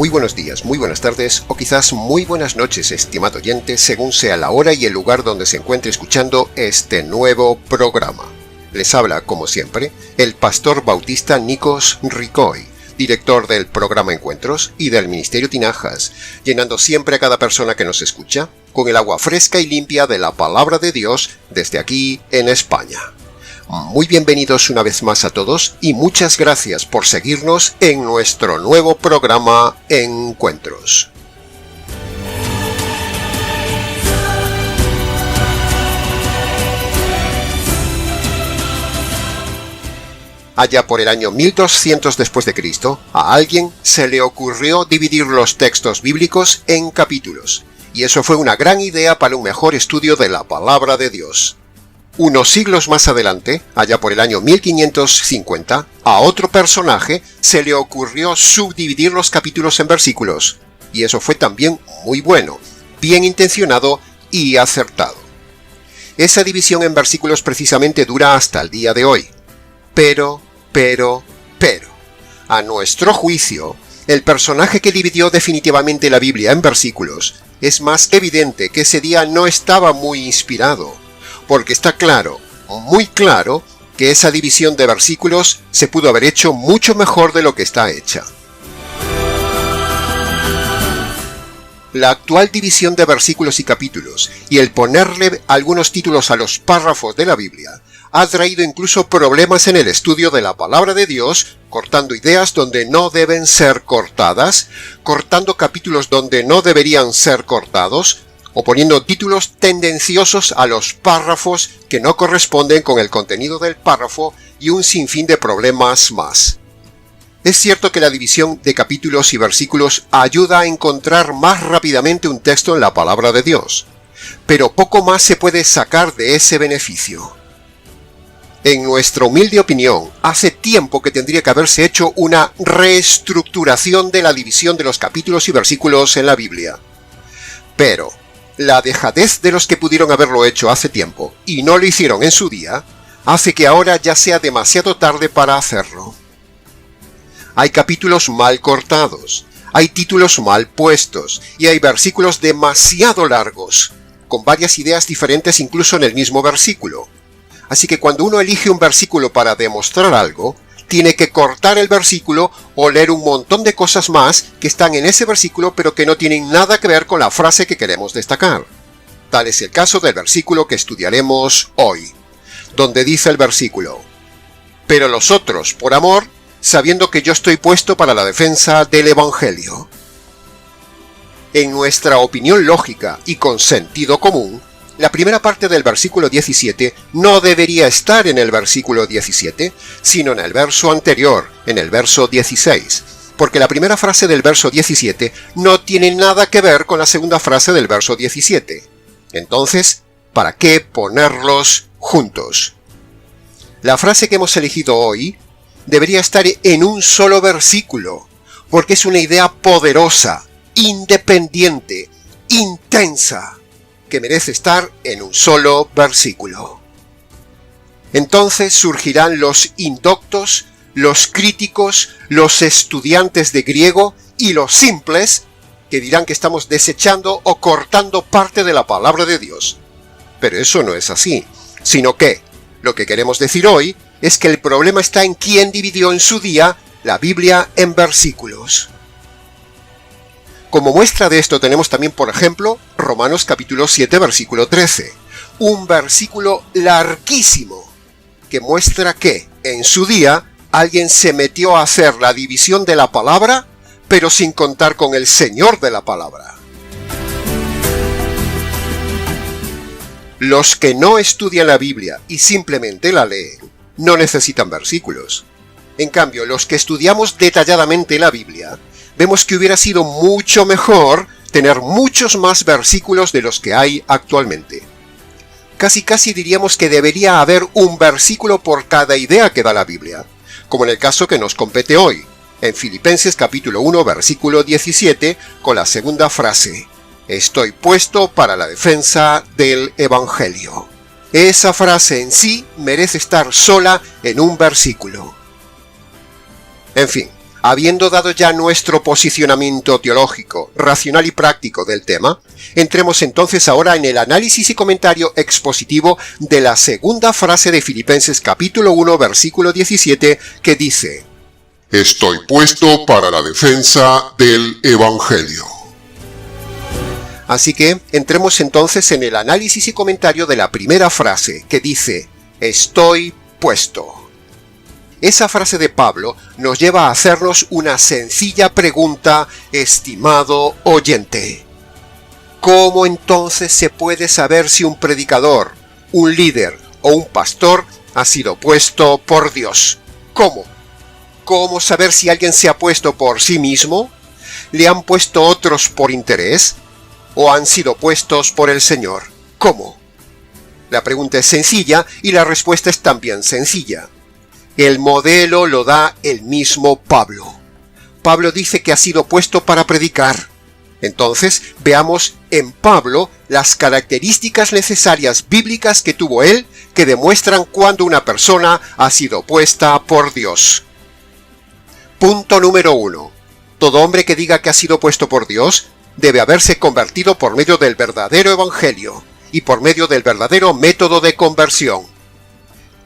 Muy buenos días, muy buenas tardes o quizás muy buenas noches, estimado oyente, según sea la hora y el lugar donde se encuentre escuchando este nuevo programa. Les habla, como siempre, el pastor bautista Nikos Ricoy, director del programa Encuentros y del Ministerio Tinajas, llenando siempre a cada persona que nos escucha con el agua fresca y limpia de la palabra de Dios desde aquí en España. Muy bienvenidos una vez más a todos y muchas gracias por seguirnos en nuestro nuevo programa Encuentros. Allá por el año 1200 después de Cristo, a alguien se le ocurrió dividir los textos bíblicos en capítulos, y eso fue una gran idea para un mejor estudio de la palabra de Dios. Unos siglos más adelante, allá por el año 1550, a otro personaje se le ocurrió subdividir los capítulos en versículos, y eso fue también muy bueno, bien intencionado y acertado. Esa división en versículos precisamente dura hasta el día de hoy. Pero, a nuestro juicio, el personaje que dividió definitivamente la Biblia en versículos es más evidente que ese día no estaba muy inspirado, porque está claro, muy claro, que esa división de versículos se pudo haber hecho mucho mejor de lo que está hecha. La actual división de versículos y capítulos y el ponerle algunos títulos a los párrafos de la Biblia ha traído incluso problemas en el estudio de la palabra de Dios, cortando ideas donde no deben ser cortadas, cortando capítulos donde no deberían ser cortados, o poniendo títulos tendenciosos a los párrafos que no corresponden con el contenido del párrafo y un sinfín de problemas más. Es cierto que la división de capítulos y versículos ayuda a encontrar más rápidamente un texto en la palabra de Dios, pero poco más se puede sacar de ese beneficio. En nuestra humilde opinión, hace tiempo que tendría que haberse hecho una reestructuración de la división de los capítulos y versículos en la Biblia. Pero la dejadez de los que pudieron haberlo hecho hace tiempo y no lo hicieron en su día, hace que ahora ya sea demasiado tarde para hacerlo. Hay capítulos mal cortados, hay títulos mal puestos y hay versículos demasiado largos, con varias ideas diferentes incluso en el mismo versículo. Así que cuando uno elige un versículo para demostrar algo, tiene que cortar el versículo o leer un montón de cosas más que están en ese versículo pero que no tienen nada que ver con la frase que queremos destacar. Tal es el caso del versículo que estudiaremos hoy, donde dice el versículo: «Pero los otros, por amor, sabiendo que yo estoy puesto para la defensa del Evangelio». En nuestra opinión lógica y con sentido común, la primera parte del versículo 17 no debería estar en el versículo 17, sino en el verso anterior, en el verso 16, porque la primera frase del verso 17 no tiene nada que ver con la segunda frase del verso 17. Entonces, ¿para qué ponerlos juntos? La frase que hemos elegido hoy debería estar en un solo versículo, porque es una idea poderosa, independiente, intensa, que merece estar en un solo versículo. Entonces surgirán los indoctos, los críticos, los estudiantes de griego y los simples que dirán que estamos desechando o cortando parte de la palabra de Dios. Pero eso no es así, sino que lo que queremos decir hoy es que el problema está en quién dividió en su día la Biblia en versículos. Como muestra de esto tenemos también, por ejemplo, Romanos capítulo 7, versículo 13, un versículo larguísimo que muestra que, en su día, alguien se metió a hacer la división de la palabra, pero sin contar con el Señor de la palabra. Los que no estudian la Biblia y simplemente la leen, no necesitan versículos. En cambio, los que estudiamos detalladamente la Biblia, vemos que hubiera sido mucho mejor tener muchos más versículos de los que hay actualmente. Casi diríamos que debería haber un versículo por cada idea que da la Biblia, como en el caso que nos compete hoy, en Filipenses capítulo 1, versículo 17, con la segunda frase: «Estoy puesto para la defensa del Evangelio». Esa frase en sí merece estar sola en un versículo. En fin, Habiendo dado ya nuestro posicionamiento teológico, racional y práctico del tema, entremos entonces ahora en el análisis y comentario expositivo de la segunda frase de Filipenses capítulo 1, versículo 17, que dice: Estoy puesto para la defensa del Evangelio. Así que entremos entonces en el análisis y comentario de la primera frase, que dice: Estoy puesto. Esa frase de Pablo nos lleva a hacernos una sencilla pregunta, estimado oyente. ¿Cómo entonces se puede saber si un predicador, un líder o un pastor ha sido puesto por Dios? ¿Cómo? ¿Cómo saber si alguien se ha puesto por sí mismo? ¿Le han puesto otros por interés? ¿O han sido puestos por el Señor? ¿Cómo? La pregunta es sencilla y la respuesta es también sencilla. El modelo lo da el mismo Pablo. Pablo dice que ha sido puesto para predicar. Entonces, veamos en Pablo las características necesarias bíblicas que tuvo él que demuestran cuando una persona ha sido puesta por Dios. Punto número 1. Todo hombre que diga que ha sido puesto por Dios debe haberse convertido por medio del verdadero evangelio y por medio del verdadero método de conversión.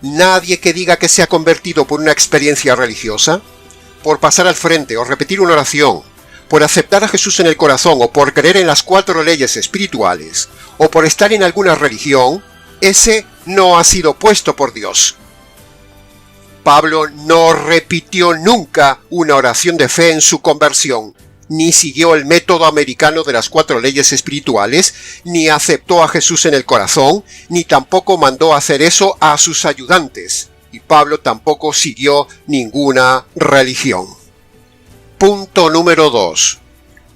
Nadie que diga que se ha convertido por una experiencia religiosa, por pasar al frente o repetir una oración, por aceptar a Jesús en el corazón o por creer en las 4 leyes espirituales, o por estar en alguna religión, ese no ha sido puesto por Dios. Pablo no repitió nunca una oración de fe en su conversión, ni siguió el método americano de las 4 leyes espirituales, ni aceptó a Jesús en el corazón, ni tampoco mandó hacer eso a sus ayudantes, y Pablo tampoco siguió ninguna religión. Punto número 2.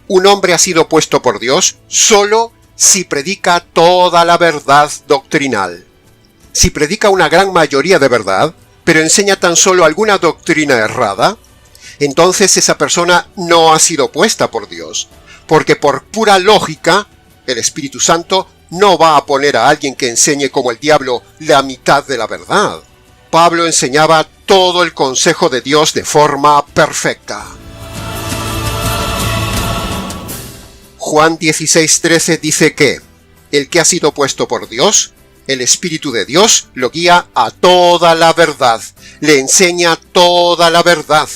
Un hombre ha sido puesto por Dios solo si predica toda la verdad doctrinal. Si predica una gran mayoría de verdad, pero enseña tan solo alguna doctrina errada, entonces esa persona no ha sido puesta por Dios, porque por pura lógica, el Espíritu Santo no va a poner a alguien que enseñe como el diablo la mitad de la verdad. Pablo enseñaba todo el consejo de Dios de forma perfecta. Juan 16:13 dice que el que ha sido puesto por Dios, el Espíritu de Dios, lo guía a toda la verdad, le enseña toda la verdad.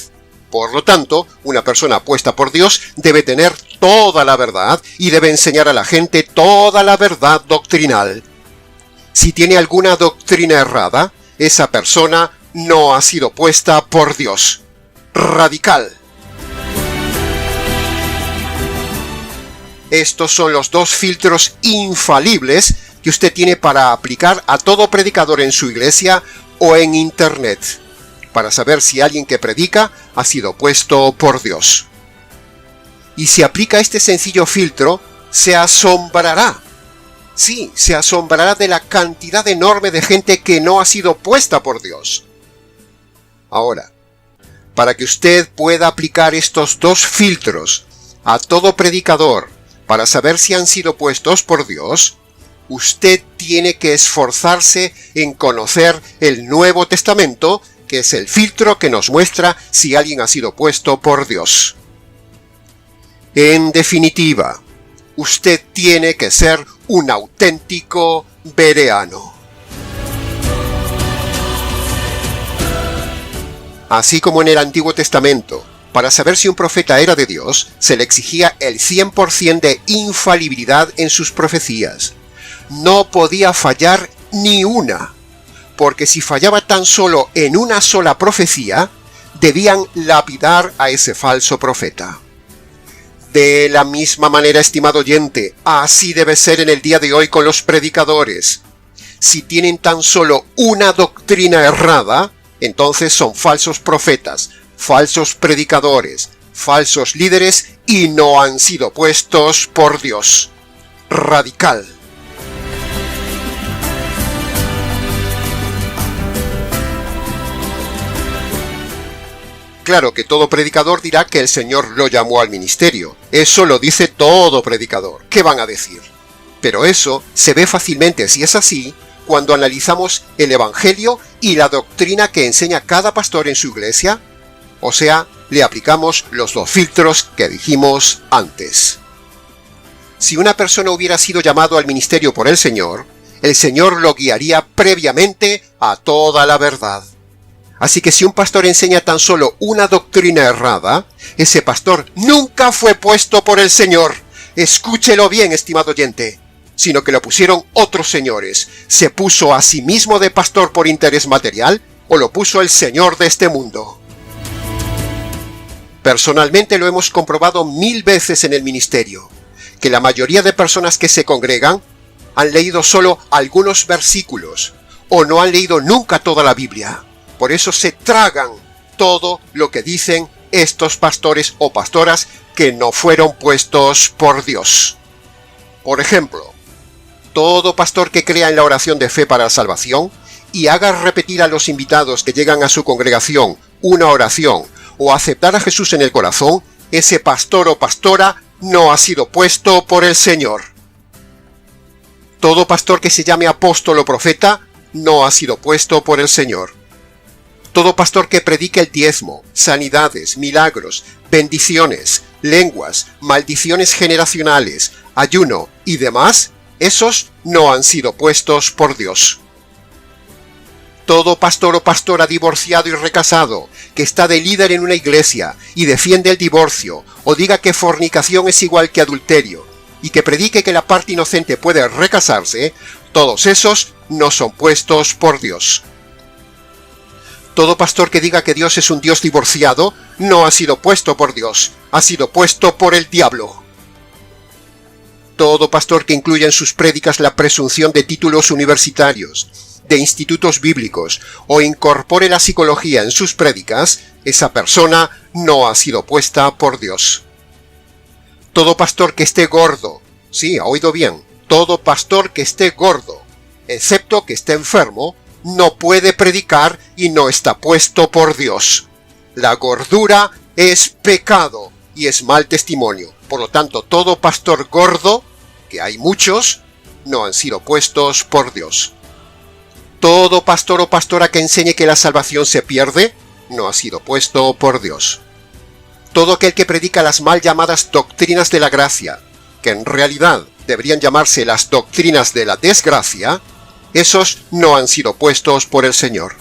Por lo tanto, una persona puesta por Dios debe tener toda la verdad y debe enseñar a la gente toda la verdad doctrinal. Si tiene alguna doctrina errada, esa persona no ha sido puesta por Dios. Radical. Estos son los 2 filtros infalibles que usted tiene para aplicar a todo predicador en su iglesia o en Internet, para saber si alguien que predica ha sido puesto por Dios. Y si aplica este sencillo filtro, se asombrará. Sí, se asombrará de la cantidad enorme de gente que no ha sido puesta por Dios. Ahora, para que usted pueda aplicar estos 2 filtros a todo predicador para saber si han sido puestos por Dios, usted tiene que esforzarse en conocer el Nuevo Testamento, que es el filtro que nos muestra si alguien ha sido puesto por Dios. En definitiva, usted tiene que ser un auténtico bereano. Así como en el Antiguo Testamento, para saber si un profeta era de Dios, se le exigía el 100% de infalibilidad en sus profecías. No podía fallar ni una, porque si fallaba tan solo en una sola profecía, debían lapidar a ese falso profeta. De la misma manera, estimado oyente, así debe ser en el día de hoy con los predicadores. Si tienen tan solo una doctrina errada, entonces son falsos profetas, falsos predicadores, falsos líderes y no han sido puestos por Dios. Radical. Claro que todo predicador dirá que el Señor lo llamó al ministerio. Eso lo dice todo predicador. ¿Qué van a decir? Pero eso se ve fácilmente, si es así, cuando analizamos el Evangelio y la doctrina que enseña cada pastor en su iglesia, o sea, le aplicamos los 2 filtros que dijimos antes. Si una persona hubiera sido llamado al ministerio por el Señor lo guiaría previamente a toda la verdad. Así que si un pastor enseña tan solo una doctrina errada, ese pastor nunca fue puesto por el Señor. Escúchelo bien, estimado oyente, sino que lo pusieron otros señores. ¿Se puso a sí mismo de pastor por interés material o lo puso el Señor de este mundo? Personalmente lo hemos comprobado 1000 veces en el ministerio, que la mayoría de personas que se congregan han leído solo algunos versículos o no han leído nunca toda la Biblia. Por eso se tragan todo lo que dicen estos pastores o pastoras que no fueron puestos por Dios. Por ejemplo, todo pastor que crea en la oración de fe para la salvación y haga repetir a los invitados que llegan a su congregación una oración o aceptar a Jesús en el corazón, ese pastor o pastora no ha sido puesto por el Señor. Todo pastor que se llame apóstol o profeta no ha sido puesto por el Señor. Todo pastor que predique el diezmo, sanidades, milagros, bendiciones, lenguas, maldiciones generacionales, ayuno y demás, esos no han sido puestos por Dios. Todo pastor o pastora divorciado y recasado, que está de líder en una iglesia y defiende el divorcio, o diga que fornicación es igual que adulterio, y que predique que la parte inocente puede recasarse, todos esos no son puestos por Dios. Todo pastor que diga que Dios es un Dios divorciado no ha sido puesto por Dios, ha sido puesto por el diablo. Todo pastor que incluya en sus prédicas la presunción de títulos universitarios, de institutos bíblicos o incorpore la psicología en sus prédicas, esa persona no ha sido puesta por Dios. Todo pastor que esté gordo, sí, ha oído bien, todo pastor que esté gordo, excepto que esté enfermo, no puede predicar y no está puesto por Dios. La gordura es pecado y es mal testimonio. Por lo tanto, todo pastor gordo, que hay muchos, no han sido puestos por Dios. Todo pastor o pastora que enseñe que la salvación se pierde, no ha sido puesto por Dios. Todo aquel que predica las mal llamadas doctrinas de la gracia, que en realidad deberían llamarse las doctrinas de la desgracia, esos no han sido puestos por el Señor.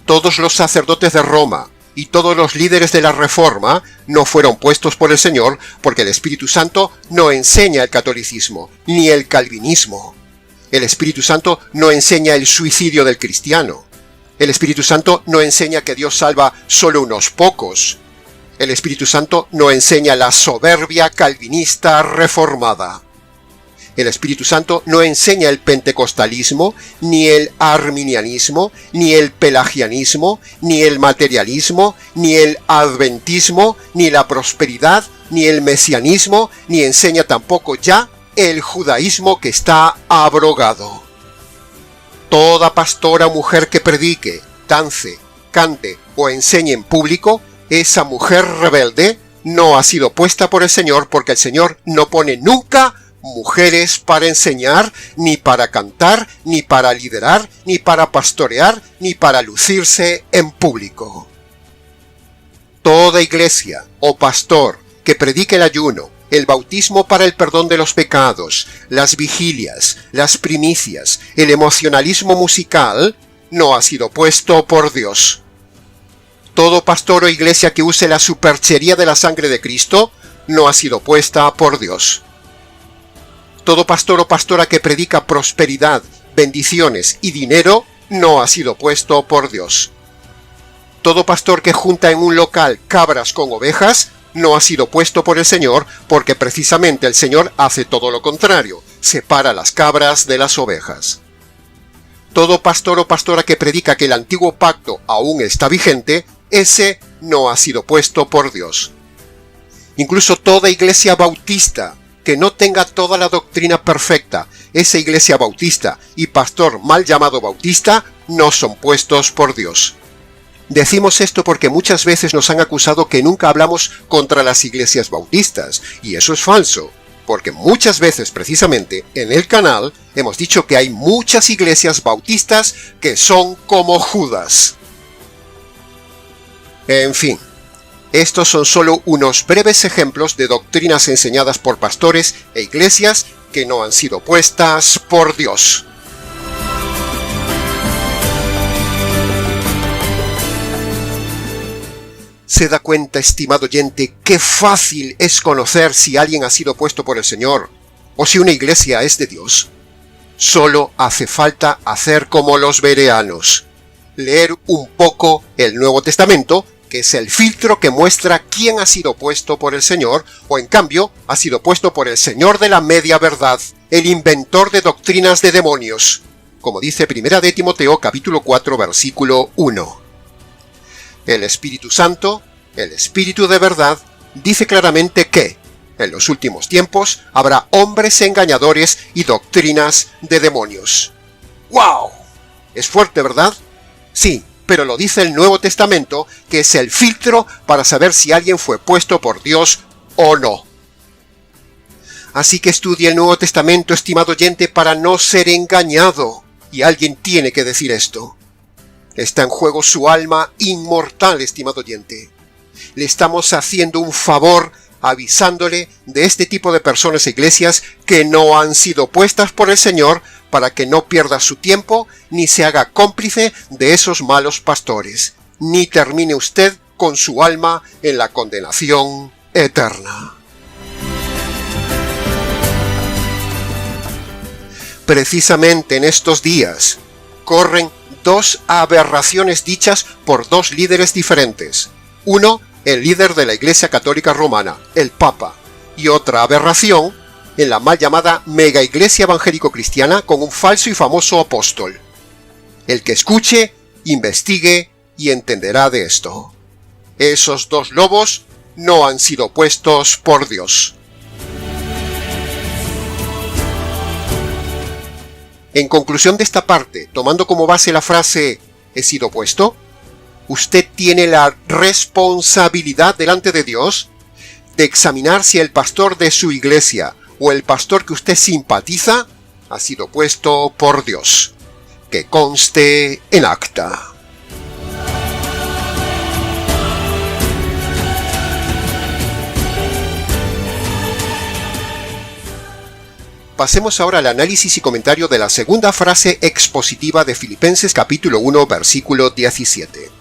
Todos los sacerdotes de Roma y todos los líderes de la Reforma no fueron puestos por el Señor porque el Espíritu Santo no enseña el catolicismo, ni el calvinismo. El Espíritu Santo no enseña el suicidio del cristiano. El Espíritu Santo no enseña que Dios salva solo unos pocos. El Espíritu Santo no enseña la soberbia calvinista reformada. El Espíritu Santo no enseña el pentecostalismo, ni el arminianismo, ni el pelagianismo, ni el materialismo, ni el adventismo, ni la prosperidad, ni el mesianismo, ni enseña tampoco ya el judaísmo que está abrogado. Toda pastora o mujer que predique, dance, cante o enseñe en público, esa mujer rebelde no ha sido puesta por el Señor porque el Señor no pone nunca mujeres para enseñar, ni para cantar, ni para liderar, ni para pastorear, ni para lucirse en público. Toda iglesia o pastor que predique el ayuno, el bautismo para el perdón de los pecados, las vigilias, las primicias, el emocionalismo musical, no ha sido puesto por Dios. Todo pastor o iglesia que use la superchería de la sangre de Cristo, no ha sido puesta por Dios. Todo pastor o pastora que predica prosperidad, bendiciones y dinero, no ha sido puesto por Dios. Todo pastor que junta en un local cabras con ovejas, no ha sido puesto por el Señor, porque precisamente el Señor hace todo lo contrario, separa las cabras de las ovejas. Todo pastor o pastora que predica que el antiguo pacto aún está vigente, ese no ha sido puesto por Dios. Incluso toda iglesia bautista que no tenga toda la doctrina perfecta, esa iglesia bautista y pastor mal llamado bautista, no son puestos por Dios. Decimos esto porque muchas veces nos han acusado que nunca hablamos contra las iglesias bautistas, y eso es falso, porque muchas veces precisamente en el canal hemos dicho que hay muchas iglesias bautistas que son como Judas. En fin, Estos son solo unos breves ejemplos de doctrinas enseñadas por pastores e iglesias que no han sido puestas por Dios. ¿Se da cuenta, estimado oyente, qué fácil es conocer si alguien ha sido puesto por el Señor o si una iglesia es de Dios? Solo hace falta hacer como los bereanos, leer un poco el Nuevo Testamento, que es el filtro que muestra quién ha sido puesto por el Señor, o en cambio ha sido puesto por el Señor de la media verdad, el inventor de doctrinas de demonios, como dice 1 de Timoteo capítulo 4 versículo 1. El Espíritu Santo, el Espíritu de verdad, dice claramente que en los últimos tiempos habrá hombres engañadores y doctrinas de demonios. ¡Wow! ¿Es fuerte, verdad? Sí, pero lo dice el Nuevo Testamento, que es el filtro para saber si alguien fue puesto por Dios o no. Así que estudie el Nuevo Testamento, estimado oyente, para no ser engañado. Y alguien tiene que decir esto. Está en juego su alma inmortal, estimado oyente. Le estamos haciendo un favor avisándole de este tipo de personas e iglesias que no han sido puestas por el Señor, para que no pierda su tiempo ni se haga cómplice de esos malos pastores, ni termine usted con su alma en la condenación eterna. Precisamente en estos días corren dos aberraciones dichas por dos líderes diferentes. Uno, el líder de la Iglesia Católica Romana, el Papa, y otra aberración en la mal llamada mega iglesia evangélico-cristiana con un falso y famoso apóstol. El que escuche, investigue y entenderá de esto. Esos dos lobos no han sido puestos por Dios. En conclusión de esta parte, tomando como base la frase «he sido puesto», usted tiene la responsabilidad delante de Dios de examinar si el pastor de su iglesia o el pastor que usted simpatiza ha sido puesto por Dios. Que conste en acta. Pasemos ahora al análisis y comentario de la segunda frase expositiva de Filipenses capítulo 1 versículo 17.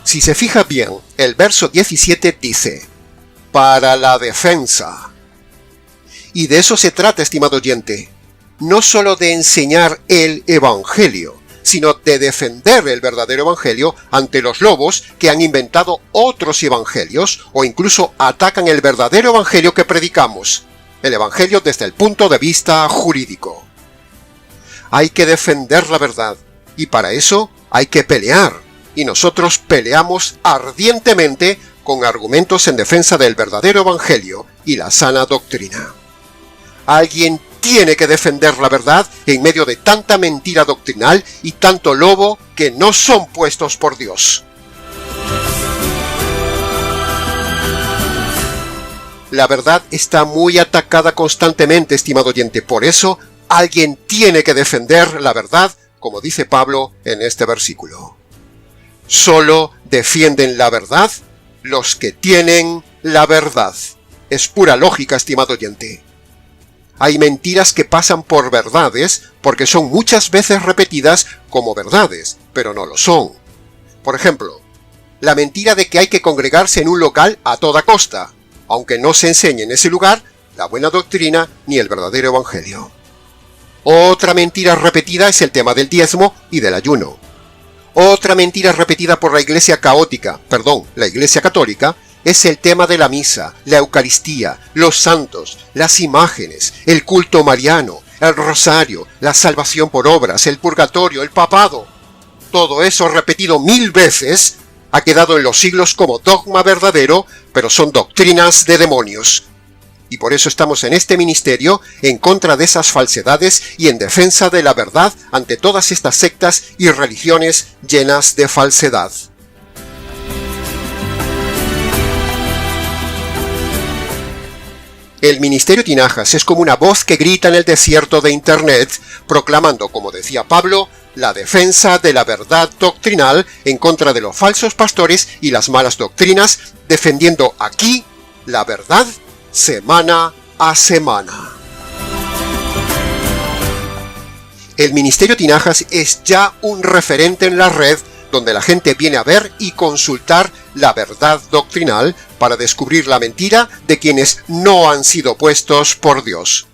Si se fija bien, el verso 17 dice, para la defensa. Y de eso se trata, estimado oyente, no solo de enseñar el Evangelio, sino de defender el verdadero Evangelio ante los lobos que han inventado otros evangelios o incluso atacan el verdadero Evangelio que predicamos, el Evangelio desde el punto de vista jurídico. Hay que defender la verdad y para eso hay que pelear, y nosotros peleamos ardientemente con argumentos en defensa del verdadero Evangelio y la sana doctrina. Alguien tiene que defender la verdad en medio de tanta mentira doctrinal y tanto lobo que no son puestos por Dios. La verdad está muy atacada constantemente, estimado oyente. Por eso, alguien tiene que defender la verdad, como dice Pablo en este versículo. Solo defienden la verdad los que tienen la verdad. Es pura lógica, estimado oyente. Hay mentiras que pasan por verdades porque son muchas veces repetidas como verdades, pero no lo son. Por ejemplo, la mentira de que hay que congregarse en un local a toda costa, aunque no se enseñe en ese lugar la buena doctrina ni el verdadero evangelio. Otra mentira repetida es el tema del diezmo y del ayuno. Otra mentira repetida por la iglesia católica, es el tema de la misa, la Eucaristía, los santos, las imágenes, el culto mariano, el rosario, la salvación por obras, el purgatorio, el papado. Todo eso repetido 1000 veces ha quedado en los siglos como dogma verdadero, pero son doctrinas de demonios. Y por eso estamos en este ministerio en contra de esas falsedades y en defensa de la verdad ante todas estas sectas y religiones llenas de falsedad. El Ministerio Tinajas es como una voz que grita en el desierto de Internet, proclamando, como decía Pablo, la defensa de la verdad doctrinal en contra de los falsos pastores y las malas doctrinas, defendiendo aquí la verdad semana a semana. El Ministerio Tinajas es ya un referente en la red donde la gente viene a ver y consultar la verdad doctrinal para descubrir la mentira de quienes no han sido puestos por Dios.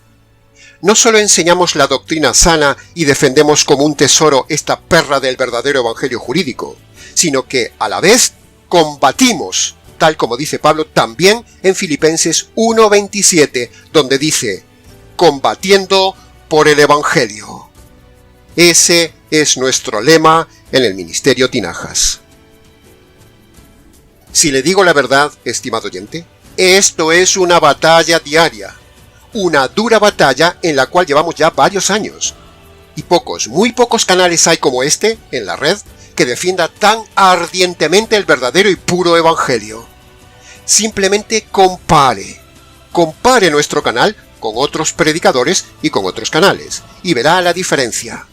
No solo enseñamos la doctrina sana y defendemos como un tesoro esta perla del verdadero evangelio jurídico, sino que a la vez combatimos, tal como dice Pablo también en Filipenses 1:27, donde dice, combatiendo por el evangelio. Ese es nuestro lema en el Ministerio Tinajas. Si le digo la verdad, estimado oyente, esto es una batalla diaria, una dura batalla en la cual llevamos ya varios años. Y muy pocos canales hay como este en la red que defienda tan ardientemente el verdadero y puro evangelio. Simplemente compare nuestro canal con otros predicadores y con otros canales, y verá la diferencia.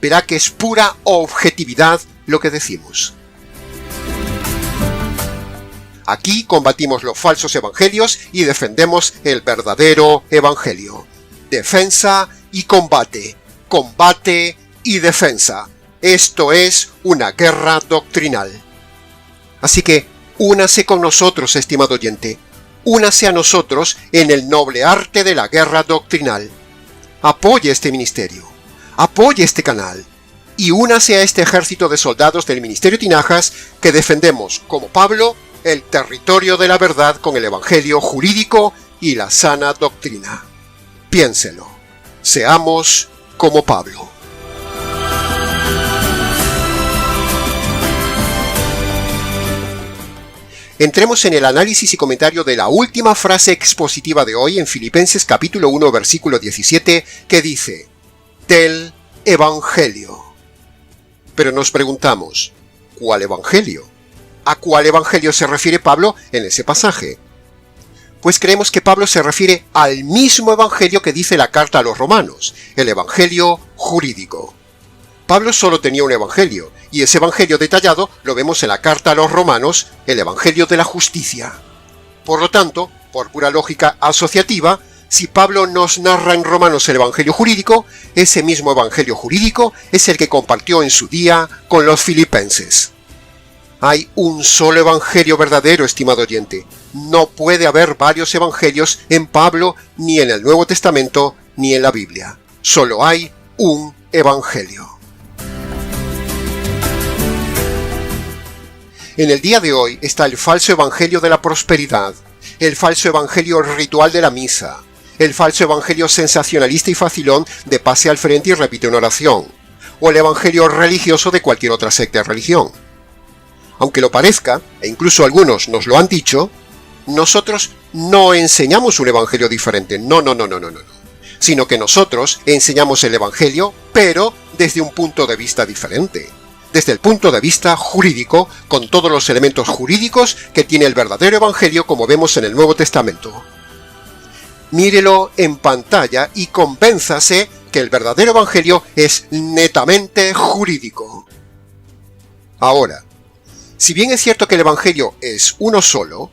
Verá que es pura objetividad lo que decimos. Aquí combatimos los falsos evangelios y defendemos el verdadero evangelio. Defensa y combate. Combate y defensa. Esto es una guerra doctrinal. Así que, únase con nosotros, estimado oyente. Únase a nosotros en el noble arte de la guerra doctrinal. Apoye este ministerio. Apoye este canal. Y únase a este ejército de soldados del Ministerio Tinajas que defendemos, como Pablo, el territorio de la verdad con el evangelio jurídico y la sana doctrina. Piénselo. Seamos como Pablo. Entremos en el análisis y comentario de la última frase expositiva de hoy en Filipenses capítulo 1 versículo 17 que dice, del evangelio. Pero nos preguntamos, ¿cuál evangelio? ¿A cuál evangelio se refiere Pablo en ese pasaje? Pues creemos que Pablo se refiere al mismo evangelio que dice la carta a los romanos, el evangelio jurídico. Pablo solo tenía un evangelio, y ese evangelio detallado lo vemos en la carta a los romanos, el evangelio de la justicia. Por lo tanto, por pura lógica asociativa, si Pablo nos narra en Romanos el evangelio jurídico, ese mismo evangelio jurídico es el que compartió en su día con los filipenses. Hay un solo evangelio verdadero, estimado oyente. No puede haber varios evangelios en Pablo, ni en el Nuevo Testamento, ni en la Biblia. Solo hay un evangelio. En el día de hoy está el falso evangelio de la prosperidad, el falso evangelio ritual de la misa, el falso evangelio sensacionalista y facilón de pase al frente y repite una oración, o el evangelio religioso de cualquier otra secta de religión. Aunque lo parezca, e incluso algunos nos lo han dicho, nosotros no enseñamos un evangelio diferente, no, sino que nosotros enseñamos el evangelio, pero desde un punto de vista diferente. Desde el punto de vista jurídico, con todos los elementos jurídicos que tiene el verdadero evangelio como vemos en el Nuevo Testamento. Mírelo en pantalla y convénzase que el verdadero evangelio es netamente jurídico. Ahora, si bien es cierto que el evangelio es uno solo,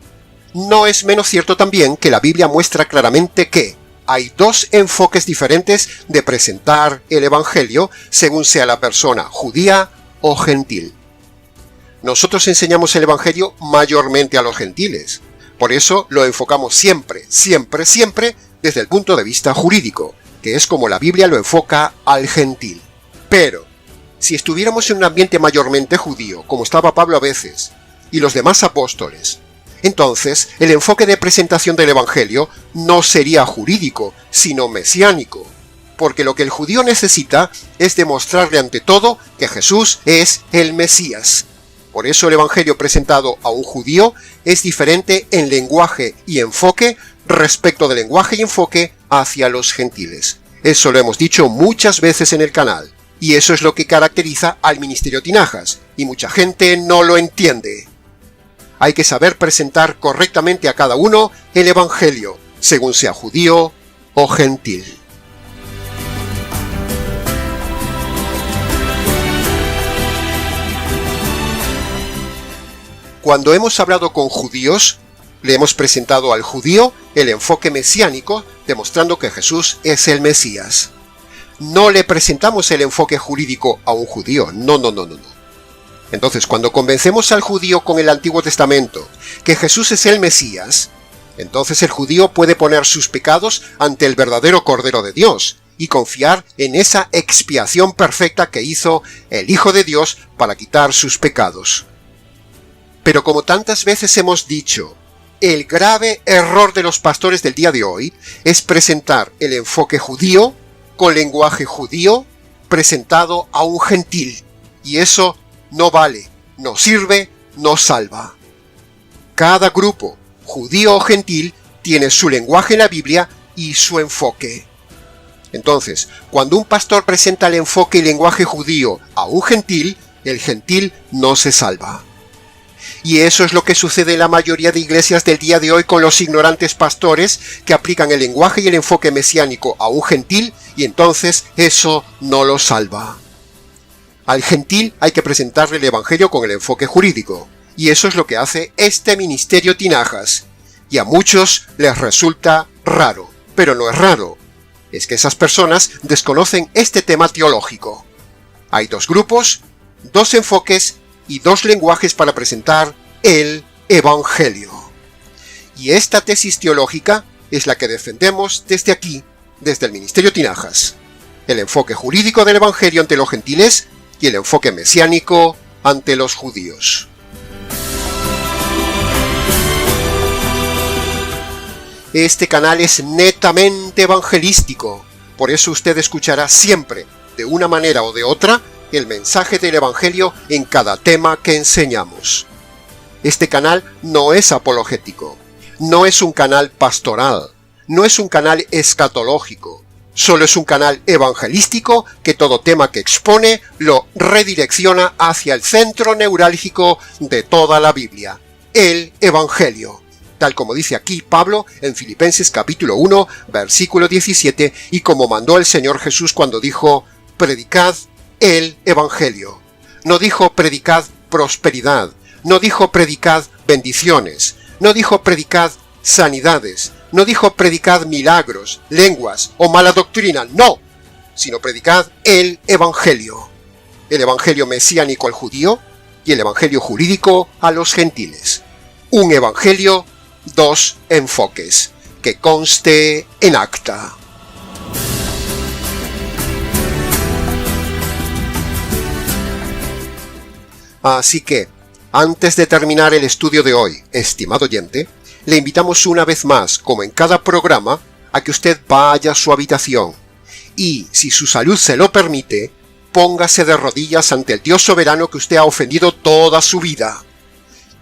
no es menos cierto también que la Biblia muestra claramente que hay dos enfoques diferentes de presentar el evangelio según sea la persona judía o gentil. Nosotros enseñamos el evangelio mayormente a los gentiles, por eso lo enfocamos siempre desde el punto de vista jurídico, que es como la Biblia lo enfoca al gentil. Pero, si estuviéramos en un ambiente mayormente judío, como estaba Pablo a veces, y los demás apóstoles, entonces el enfoque de presentación del evangelio no sería jurídico, sino mesiánico. Porque lo que el judío necesita es demostrarle ante todo que Jesús es el Mesías. Por eso el evangelio presentado a un judío es diferente en lenguaje y enfoque respecto del lenguaje y enfoque hacia los gentiles. Eso lo hemos dicho muchas veces en el canal. Y eso es lo que caracteriza al Ministerio Tinajas, y mucha gente no lo entiende. Hay que saber presentar correctamente a cada uno el evangelio, según sea judío o gentil. Cuando hemos hablado con judíos, le hemos presentado al judío el enfoque mesiánico, demostrando que Jesús es el Mesías. No le presentamos el enfoque jurídico a un judío, no. Entonces, cuando convencemos al judío con el Antiguo Testamento que Jesús es el Mesías, entonces el judío puede poner sus pecados ante el verdadero Cordero de Dios y confiar en esa expiación perfecta que hizo el Hijo de Dios para quitar sus pecados. Pero como tantas veces hemos dicho, el grave error de los pastores del día de hoy es presentar el enfoque judío con lenguaje judío presentado a un gentil, y eso no vale, no sirve, no salva. Cada grupo, judío o gentil, tiene su lenguaje en la Biblia y su enfoque. Entonces, cuando un pastor presenta el enfoque y lenguaje judío a un gentil, el gentil no se salva. Y eso es lo que sucede en la mayoría de iglesias del día de hoy con los ignorantes pastores que aplican el lenguaje y el enfoque mesiánico a un gentil, y entonces eso no lo salva. Al gentil hay que presentarle el evangelio con el enfoque jurídico, y eso es lo que hace este ministerio Tinajas. Y a muchos les resulta raro, pero no es raro. Es que esas personas desconocen este tema teológico. Hay dos grupos, dos enfoques y dos lenguajes para presentar el Evangelio. Y esta tesis teológica es la que defendemos desde aquí, desde el Ministerio Tinajas. El enfoque jurídico del Evangelio ante los gentiles y el enfoque mesiánico ante los judíos. Este canal es netamente evangelístico, por eso usted escuchará siempre, de una manera o de otra, el mensaje del Evangelio en cada tema que enseñamos. Este canal no es apologético, no es un canal pastoral, no es un canal escatológico, solo es un canal evangelístico que todo tema que expone lo redirecciona hacia el centro neurálgico de toda la Biblia, el Evangelio, tal como dice aquí Pablo en Filipenses capítulo 1, versículo 17, y como mandó el Señor Jesús cuando dijo: predicad el Evangelio. No dijo predicad prosperidad, no dijo predicad bendiciones, no dijo predicad sanidades, no dijo predicad milagros, lenguas o mala doctrina, no, sino predicad el Evangelio mesiánico al judío y el Evangelio jurídico a los gentiles. Un Evangelio, dos enfoques, que conste en acta. Así que, antes de terminar el estudio de hoy, estimado oyente, le invitamos una vez más, como en cada programa, a que usted vaya a su habitación y, si su salud se lo permite, póngase de rodillas ante el Dios soberano que usted ha ofendido toda su vida.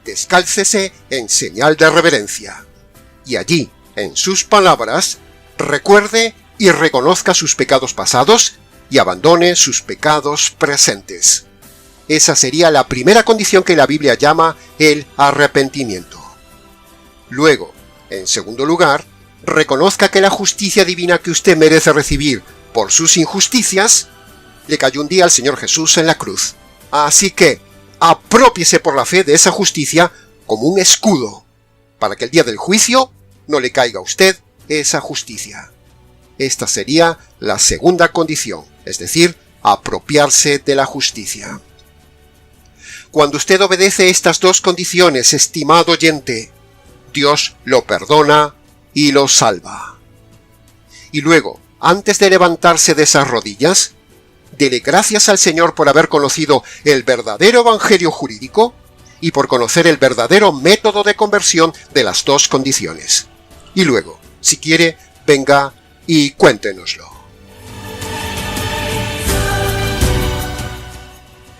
Descálcese en señal de reverencia. Y allí, en sus palabras, recuerde y reconozca sus pecados pasados y abandone sus pecados presentes. Esa sería la primera condición que la Biblia llama el arrepentimiento. Luego, en segundo lugar, reconozca que la justicia divina que usted merece recibir por sus injusticias le cayó un día al Señor Jesús en la cruz. Así que, aprópiese por la fe de esa justicia como un escudo, para que el día del juicio no le caiga a usted esa justicia. Esta sería la segunda condición, es decir, apropiarse de la justicia. Cuando usted obedece estas dos condiciones, estimado oyente, Dios lo perdona y lo salva. Y luego, antes de levantarse de esas rodillas, dele gracias al Señor por haber conocido el verdadero evangelio jurídico y por conocer el verdadero método de conversión de las dos condiciones. Y luego, si quiere, venga y cuéntenoslo.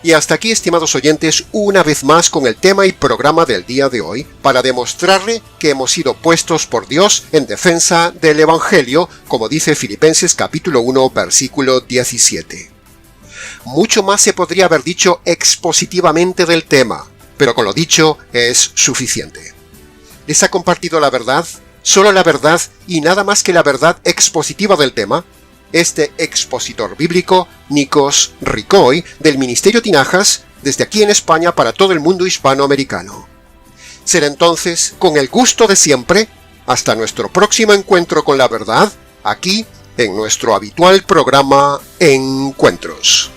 Y hasta aquí, estimados oyentes, una vez más con el tema y programa del día de hoy, para demostrarle que hemos sido puestos por Dios en defensa del Evangelio, como dice Filipenses capítulo 1, versículo 17. Mucho más se podría haber dicho expositivamente del tema, pero con lo dicho es suficiente. ¿Les ha compartido la verdad? Solo la verdad y nada más que la verdad expositiva del tema. Este expositor bíblico, Nikos Ricoy, del Ministerio Tinajas, desde aquí en España para todo el mundo hispanoamericano. Será entonces, con el gusto de siempre, hasta nuestro próximo encuentro con la verdad, aquí, en nuestro habitual programa Encuentros.